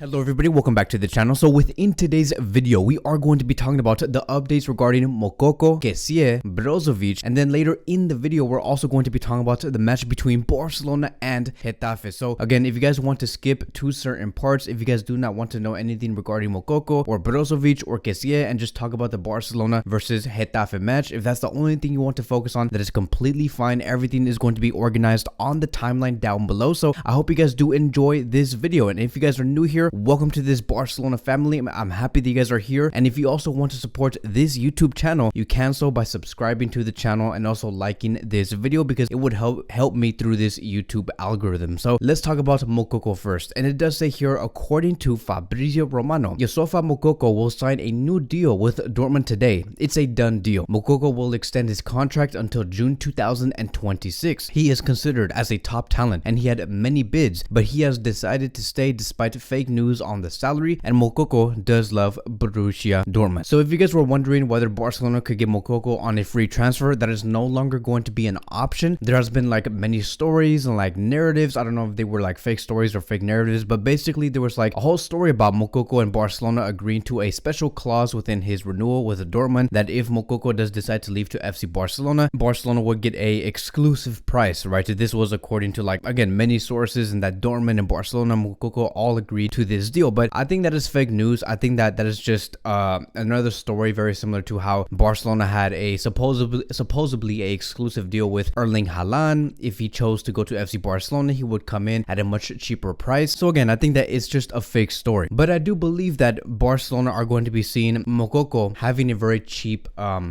Hello everybody, welcome back to the channel. So within today's video, we are going to be talking about the updates regarding Moukoko, Kessie Brozovic, and then later in the video, we're also going to be talking about the match between Barcelona and Getafe. So again, if you guys want to skip to certain parts, if you guys do not want to know anything regarding Moukoko or Brozovic or Kessie and just talk about the Barcelona versus Getafe match, if that's the only thing you want to focus on, that is completely fine. Everything is going to be organized on the timeline down below. So I hope you guys do enjoy this video. And if you guys are new here, welcome to this Barcelona family. I'm happy that you guys are here. And if you also want to support this YouTube channel, you can so by subscribing to the channel and also liking this video, because it would help me through this YouTube algorithm. So let's talk about Moukoko first. And it does say here, according to Fabrizio Romano, Yusufa Moukoko will sign a new deal with Dortmund today. It's a done deal. Moukoko will extend his contract until June 2026. He is considered as a top talent and he had many bids, but he has decided to stay despite fake news on the salary, and Moukoko does love Borussia Dortmund. So if you guys were wondering whether Barcelona could get Moukoko on a free transfer, that is no longer going to be an option. There has been like many stories and like narratives. I don't know if they were like fake stories or fake narratives, but basically there was like a whole story about Moukoko and Barcelona agreeing to a special clause within his renewal with Dortmund, that if Moukoko does decide to leave to FC Barcelona, Barcelona would get a exclusive price, right? This was according to like, again, many sources, and that Dortmund and Barcelona, Moukoko all agreed to this deal. But I think that is fake news. I think that is just another story very similar to how Barcelona had a supposedly a exclusive deal with Erling Haaland. If he chose to go to FC Barcelona, he would come in at a much cheaper price. So again, I think that it's just a fake story. But I do believe that Barcelona are going to be seeing Moukoko having a very cheap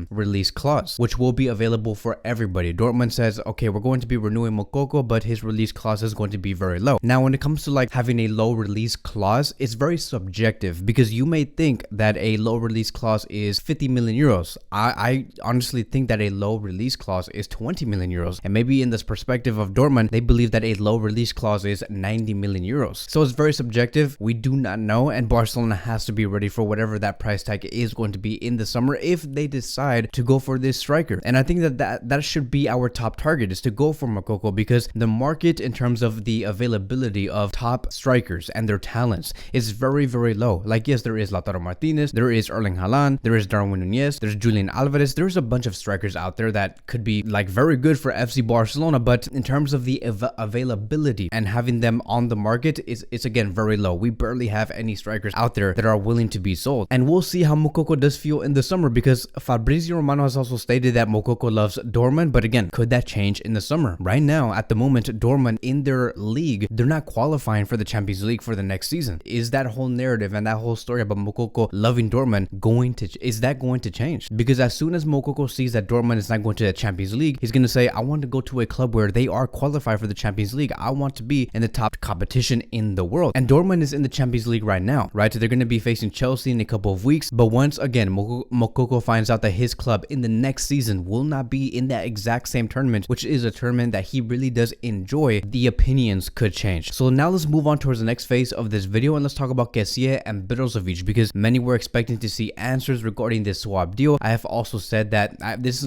release clause, which will be available for everybody. Dortmund says, okay, we're going to be renewing Moukoko, but his release clause is going to be very low. Now, when it comes to like having a low release clause, it's very subjective, because you may think that a low release clause is 50 million euros. I honestly think that a low release clause is 20 million euros. And maybe in this perspective of Dortmund, they believe that a low release clause is 90 million euros. So it's very subjective. We do not know. And Barcelona has to be ready for whatever that price tag is going to be in the summer if they decide to go for this striker. And I think that should be our top target, is to go for Moukoko, because the market in terms of the availability of top strikers and their talents is very, very low. Like, yes, there is Lautaro Martinez, there is Erling Haaland, there is Darwin Núñez, there's Julian Alvarez. There's a bunch of strikers out there that could be like very good for FC Barcelona, but in terms of the availability and having them on the market, it's again very low. We barely have any strikers out there that are willing to be sold. And we'll see how Moukoko does feel in the summer, because Fabrizio Romano has also stated that Moukoko loves Dortmund. But again, could that change in the summer? Right now, at the moment, Dortmund in their league, they're not qualifying for the Champions League for the next season. Is that whole narrative and that whole story about Moukoko loving Dortmund going to change? Because as soon as Moukoko sees that Dortmund is not going to the Champions League, he's going to say, I want to go to a club where they are qualified for the Champions League. I want to be in the top competition in the world. And Dortmund is in the Champions League right now, right? They're going to be facing Chelsea in a couple of weeks. But once again, Moukoko finds out that his club in the next season will not be in that exact same tournament, which is a tournament that he really does enjoy, the opinions could change. So now let's move on towards the next phase of this video, and let's talk about Kessie and Brozovic, because many were expecting to see answers regarding this swap deal. I have also said that this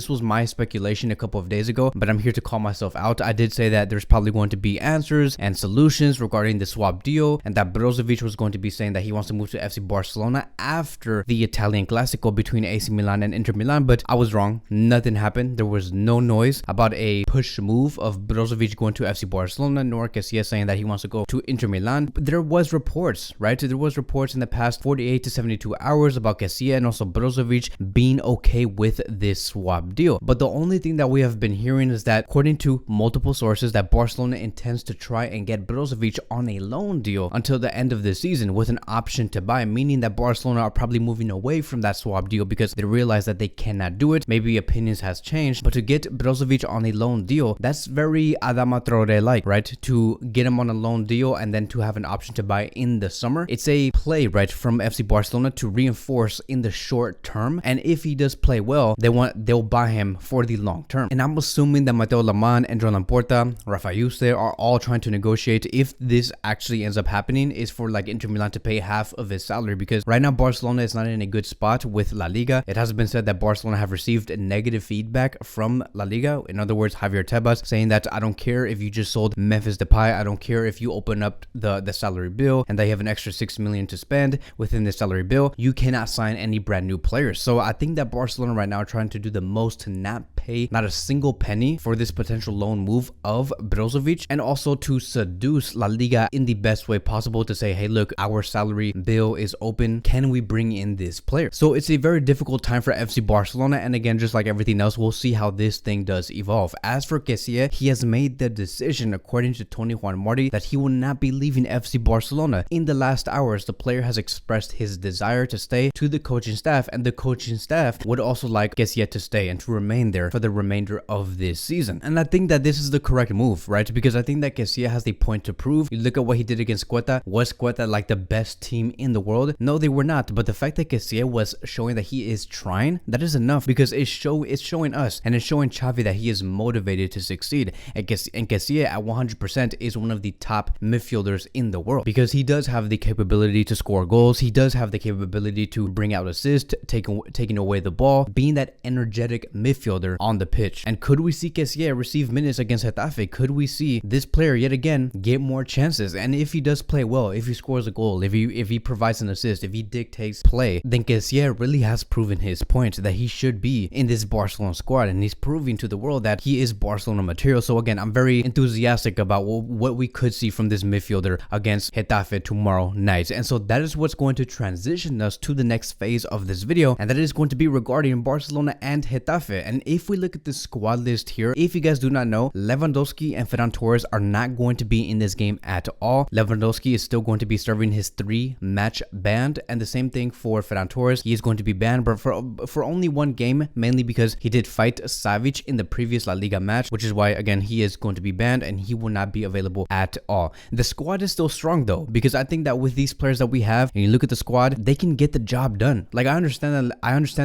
was my speculation a couple of days ago, but I'm here to call myself out. I did say that there's probably going to be answers and solutions regarding the swap deal, and that Brozovic was going to be saying that he wants to move to FC Barcelona after the Italian Classico between AC Milan and Inter Milan. But I was wrong. Nothing happened. There was no noise about a push move of Brozovic going to FC Barcelona, nor Kessie saying that he wants to go to Inter Milan. But there was reports, right? There was reports in the past 48 to 72 hours about Kessie and also Brozovic being okay with this swap deal. But the only thing that we have been hearing is that, according to multiple sources, that Barcelona intends to try and get Brozovic on a loan deal until the end of the season with an option to buy, meaning that Barcelona are probably moving away from that swap deal because they realize that they cannot do it. Maybe opinions has changed, but to get Brozovic on a loan deal, that's very Adama Traore-like, right? To get him on a loan deal and then to have an option to buy in the summer. It's a play, right, from FC Barcelona to reinforce in the short term. And if he does play well, they'll buy him for the long term. And I'm assuming that Mateo Lamán, André Laporta, Rafa Yuste are all trying to negotiate, if this actually ends up happening, is for like Inter Milan to pay half of his salary, because right now Barcelona is not in a good spot with La Liga. It has been said that Barcelona have received negative feedback from La Liga. In other words, Javier Tebas saying that, I don't care if you just sold Memphis Depay, I don't care if you open up the salary bill and they have an extra 6 million to spend within the salary bill, you cannot sign any brand new players. So I think that Barcelona right now are trying to do the most to not pay not a single penny for this potential loan move of Brozovic, and also to seduce La Liga in the best way possible to say, hey, look, our salary bill is open. Can we bring in this player? So it's a very difficult time for FC Barcelona. And again, just like everything else, we'll see how this thing does evolve. As for Kessie, he has made the decision, according to Tony Juan Martí, that he will not be leaving FC Barcelona. In the last hours, the player has expressed his desire to stay to the coaching staff, and the coaching staff would also like Kessie to stay and to remain there for the remainder of this season. And I think that this is the correct move, right? Because I think that Kessie has the point to prove. You look at what he did against Quetta. Was Quetta like the best team in the world? No, they were not. But the fact that Kessie was showing that he is trying, that is enough, because it's showing us and it's showing Xavi that he is motivated to succeed. And Kessie at 100% is one of the top midfielders in the world, because he does have the capability to score goals. He does have the capability to bring out assists, taking away the ball, being that energetic midfielder on the pitch. And could we see Kessie receive minutes against Getafe? Could we see this player yet again get more chances? And if he does play well, if he scores a goal, if he provides an assist, if he dictates play, then Kessie really has proven his point that he should be in this Barcelona squad, and he's proving to the world that he is Barcelona material. So again, I'm very enthusiastic about what we could see from this midfielder against Getafe tomorrow night. And so that is what's going to transition us to the next phase of this video, and that is going to be regarding Barcelona and Getafe. And if we look at the squad list here, if you guys do not know, Lewandowski and Ferran Torres are not going to be in this game at all. Lewandowski is still going to be serving his 3-match ban, and the same thing for Ferran Torres. He is going to be banned, but for only one game, mainly because he did fight Savic in the previous La Liga match, which is why, again, he is going to be banned and he will not be available at all. The squad is still strong though, because I think that with these players that we have, and you look at the squad, they can get the job done. Like, I understand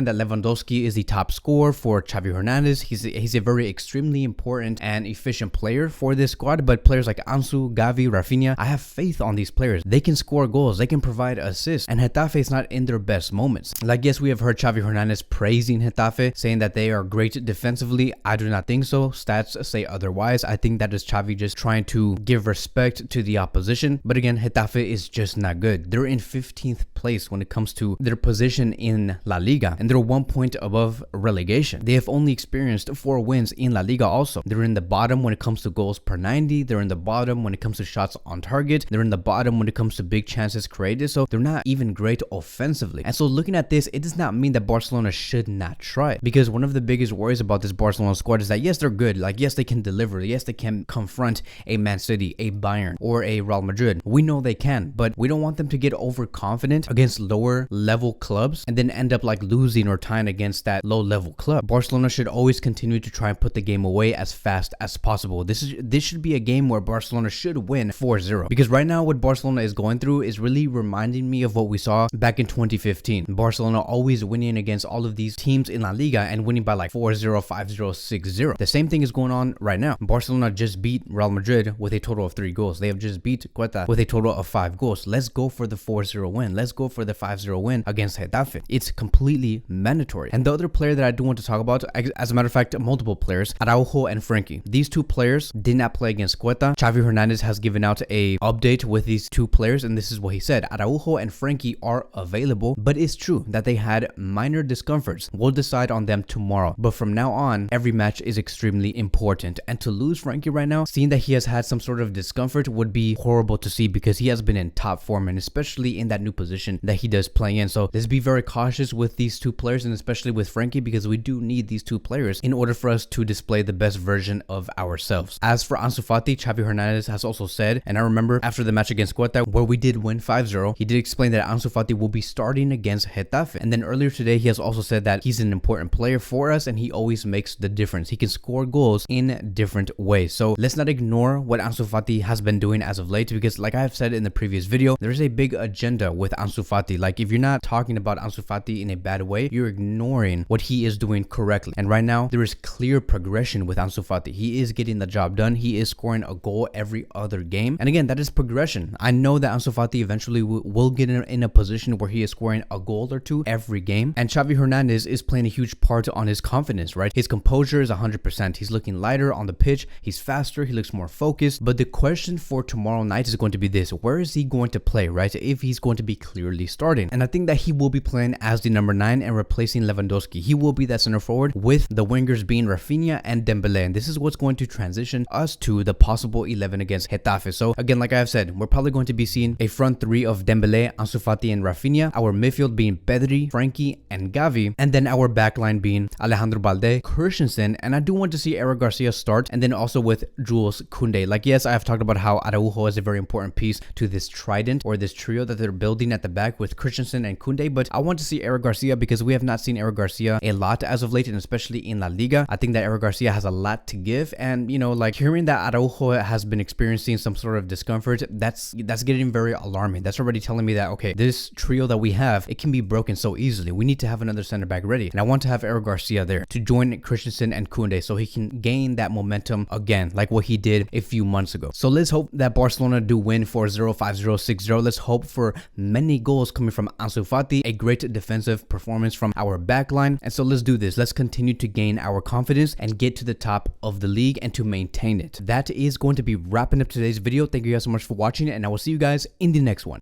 that Lewandowski is the top scorer for Xavi Hernandez. He's a very extremely important and efficient player for this squad, but players like Ansu, Gavi, Rafinha, I have faith on these players. They can score goals, they can provide assists, and Getafe is not in their best moments. Like, yes, we have heard Xavi Hernandez praising Getafe, saying that they are great defensively. I do not think so. Stats say otherwise. I think that is Xavi just trying to give respect to the opposition. But again, Getafe is just not good. They're in 15th place when it comes to their position in La Liga, and they're 1 point above relegation. They have only experienced 4 wins in La Liga also. They're in the bottom when it comes to goals per 90. They're in the bottom when it comes to shots on target. They're in the bottom when it comes to big chances created. So they're not even great offensively. And so looking at this, it does not mean that Barcelona should not try, because one of the biggest worries about this Barcelona squad is that yes, they're good. Like, yes, they can deliver. Yes, they can confront a Man City, a Bayern, or a Real Madrid. We know they can, but we don't want them to get overconfident against lower level clubs and then end up like losing or tying against that low level club. Barcelona should always continue to try and put the game away as fast as possible. This should be a game where Barcelona should win 4-0, because right now what Barcelona is going through is really reminding me of what we saw back in 2015. Barcelona always winning against all of these teams in La Liga and winning by like 4-0, 5-0, 6-0. The same thing is going on right now. Barcelona just beat Real Madrid with a total of 3 goals. They have just beat Quetta with a total of 5 goals. Let's go for the 4-0 win. Let's go for the 5-0 win against Getafe. It's completely mandatory. And the other player that I do want to talk about, as a matter of fact, multiple players, Araujo and Frenkie. These 2 players did not play against Quetta. Xavi Hernandez has given out a update with these 2 players, and this is what he said. Araujo and Frenkie are available, but it's true that they had minor discomforts. We'll decide on them tomorrow. But from now on, every match is extremely important. And to lose Frenkie right now, seeing that he has had some sort of discomfort, would be horrible to see, because he has been in top form, and especially in that new position that he does play in. So let's be very cautious with these 2 players, and especially with Frenkie, because we do need these 2 players in order for us to display the best version of ourselves. As for Ansu Fati, Xavi Hernandez has also said, and I remember after the match against Quetta, where we did win 5-0, he did explain that Ansu Fati will be starting against Getafe. And then earlier today, he has also said that he's an important player for us, and he always makes the difference. He can score goals in different ways. So let's not ignore what Ansu Fati has been doing as of late, because like I have said in the previous video, there's a big agenda with Ansu Fati. Like, if you're not talking about Ansu Fati in a bad way, you're ignoring what he is doing correctly. And right right now, there is clear progression with Ansu Fati. He is getting the job done. He is scoring a goal every other game. And again, that is progression. I know that Ansu Fati eventually will get in a position where he is scoring a goal or two every game. And Xavi Hernandez is playing a huge part on his confidence, right? His composure is 100%. He's looking lighter on the pitch. He's faster. He looks more focused. But the question for tomorrow night is going to be this: where is he going to play, right? If he's going to be clearly starting. And I think that he will be playing as the number 9 and replacing Lewandowski. He will be that center forward, with the wingers being Rafinha and Dembele. And this is what's going to transition us to the possible 11 against Getafe. So again, like I've said, we're probably going to be seeing a front three of Dembele, Ansu Fati, and Rafinha. Our midfield being Pedri, Frankie, and Gavi. And then our backline being Alejandro Balde, Christensen, and I do want to see Eric Garcia start. And then also with Jules Koundé. Like, yes, I have talked about how Araujo is a very important piece to this trident or this trio that they're building at the back with Christensen and Koundé, but I want to see Eric Garcia because we have not seen Eric Garcia a lot as of late, and especially in La Liga. I think that Eric Garcia has a lot to give, and you know, like hearing that Araujo has been experiencing some sort of discomfort, that's getting very alarming. That's already telling me that, okay, this trio that we have, it can be broken so easily. We need to have another center back ready, and I want to have Eric Garcia there to join Christensen and Koundé so he can gain that momentum again, like what he did a few months ago. So let's hope that Barcelona do win 4-0, 5-0, 6-0. Let's hope for many goals coming from Ansu Fati, a great defensive performance from our backline. And so let's do this. Let's continue to gain our confidence and get to the top of the league and to maintain it. That is going to be wrapping up today's video. Thank you guys so much for watching, and I will see you guys in the next one.